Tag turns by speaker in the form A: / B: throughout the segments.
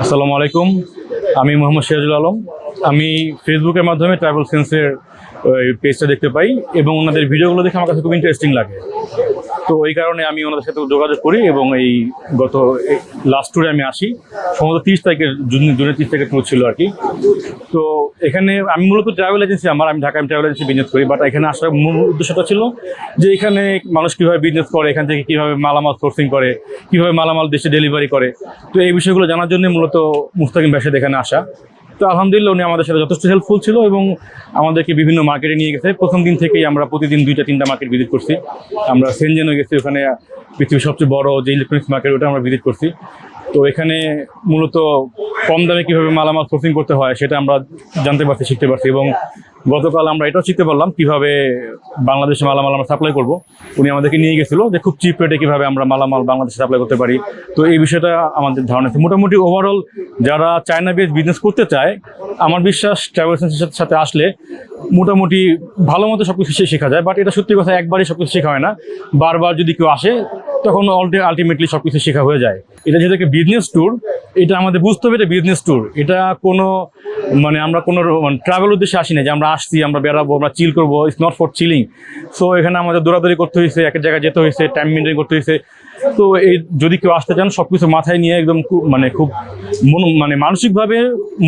A: আসসালামু আলাইকুম। আমি মোহাম্মদ সিরাজুল আলম। আমি ফেসবুকের মাধ্যমে ট্রাভেল সেন্সের পেজটা দেখতে পাই এবং ওনাদের ভিডিওগুলো দেখে আমার কাছে খুব ইন্টারেস্টিং লাগে। তো এই কারণে আমি ওনাদের সাথে যোগাযোগ করি এবং এই গত লাস্ট ট্যুরে আমি আসি। সম্ভবত 30 তারিখের জুনের 30 তারিখের ট্যুর ছিল আর কি। তো এখানে আমি মূলত ট্রাভেল এজেন্সি আমি ঢাকা ট্রাভেল এজেন্সি বিজনেস করি, বাট এখানে আসার মূল উদ্দেশ্যটা ছিল যে এখানে মানুষ কীভাবে বিজনেস করে, এখান থেকে কীভাবে মালামাল সোর্সিং করে, কীভাবে মালামাল দেশে ডেলিভারি করে। তো এই বিষয়গুলো জানার জন্য মূলত মুস্তাকিম ভাইয়ের সাথে এখানে আসা। তো আলহামদুলিল্লাহ উনি আমাদের সাথে যথেষ্ট হেল্পফুল ছিল এবং আমাদেরকে বিভিন্ন মার্কেটে নিয়ে গেছে। প্রথম দিন থেকেই আমরা প্রতিদিন 2-3টা মার্কেট ভিজিট করছি। আমরা সেনজেনও গেছি, ওখানে পৃথিবীর সবচেয়ে বড় যে ইলেকট্রনিক্স মার্কেট, ওটা আমরা ভিজিট করছি। তো এখানে মূলত কম দামে কীভাবে মালামাল সোর্সিং করতে হয় সেটা আমরা জানতে পারছি, শিখতে পারছি এবং গতকাল আমরা এটাও শিখতে পারলাম কীভাবে বাংলাদেশে মালামাল আমরা সাপ্লাই করব। উনি আমাদেরকে নিয়ে গেছিলো যে খুব চিপ রেটে কীভাবে আমরা মালামাল বাংলাদেশে সাপ্লাই করতে পারি। তো এই বিষয়টা আমাদের ধারণা আছে। মোটামুটি ওভারঅল যারা চায়না বেস বিজনেস করতে চায়, আমার বিশ্বাস ট্রাভেল এজেন্সির সাথে আসলে মোটামুটি ভালো মতো সব কিছু শেখা যায়। বাট এটা সত্যি কথা, একবারই সব কিছু শেখা হয় না। বারবার যদি কেউ আসে তখন আলটিমেটলি সব কিছু শেখা হয়ে যায়। এটা যেহেতু একটা বিজনেস ট্যুর, এটা আমাদের বুঝতে হবে এটা বিজনেস ট্যুর। এটা কোনো আমরা কোনো ট্রাভেল উদ্দেশ্যে আসি না যে আমরা আসছি, আমরা বেড়াবো, আমরা চিল করবো। It's not for chilling. So এখানে আমাদের দৌড়াদৌড়ি করতে হয়েছে, এক জায়গায় যেতে হয়েছে, টাইম মেনটেন করতে হয়েছে। তো এই যদি কেউ আসতে চান সব কিছু মাথায় নিয়ে একদম খুব মানসিকভাবে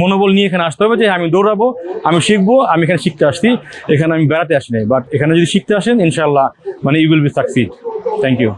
A: মনোবল নিয়ে এখানে আসতে হবে যে আমি দৌড়াবো, আমি শিখবো, আমি এখানে শিখতে আসছি, এখানে আমি বেড়াতে আসি নাই। বাট এখানে যদি শিখতে আসেন ইনশাআল্লাহ you will be succeed. Thank you.